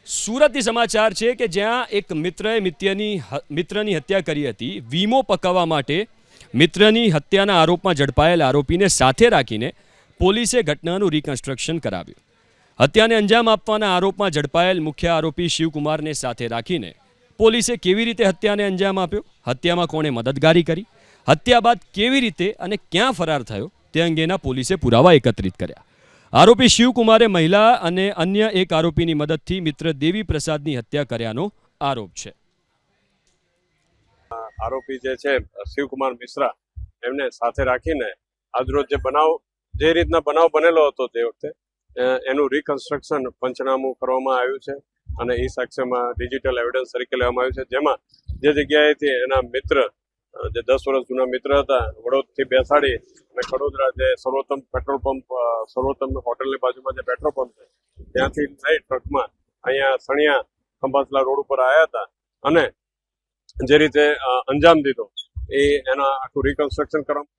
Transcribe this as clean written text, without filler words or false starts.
સુરતથી સમાચાર છે કે જ્યાં એક મિત્રએ મિત્રની હત્યા કરી હતી. વીમો પકાવવા માટે મિત્રની હત્યાના આરોપમાં ઝડપાયેલ આરોપીને સાથે રાખીને પોલીસે ઘટનાનું રિકન્સ્ટ્રક્શન કરાવ્યું. હત્યાને અંજામ આપવાના આરોપમાં ઝડપાયેલ મુખ્ય આરોપી શિવકુમારને સાથે રાખીને પોલીસે કેવી રીતે હત્યાને અંજામ આપ્યો, હત્યામાં કોણે મદદગારી કરી, હત્યા બાદ કેવી રીતે અને ક્યાં ફરાર થયો તે અંગેના પોલીસે પુરાવા એકત્રિત કર્યા. આરોપી શિવકુમારે મહિલા અને અન્ય એક આરોપીની મદદથી મિત્ર દેવી પ્રસાદની હત્યા કર્યાનો આરોપ છે. આરોપી જે છે શિવકુમાર મિશ્રા, એમને સાથે રાખીને આજરોજ જે રીતના બનાવ બનેલો હતો તે વખતે એનું રિકન્સ્ટ્રક્શન પંચનામું કરવામાં આવ્યું છે અને એ સાક્ષ્યમાં ડિજિટલ એવિડન્સ તરીકે લેવામાં આવ્યું છે. જેમાં જે જગ્યાએથી એના મિત્ર, જે 10 વર્ષ જૂના મિત્ર હતા, વડોદથી બેસાડી અને કડોદરા જે સર્વોત્તમ પેટ્રોલ પંપ, સર્વોત્તમ હોટલની બાજુમાં જે પેટ્રોલ પંપ છે ત્યાંથી લઈ ટ્રકમાં અહીંયા સણિયા ખંભાતલા રોડ ઉપર આવ્યા હતા અને જે રીતે અંજામ દીધો એ એના આખું રિકન્સ્ટ્રક્શન કરવામાં.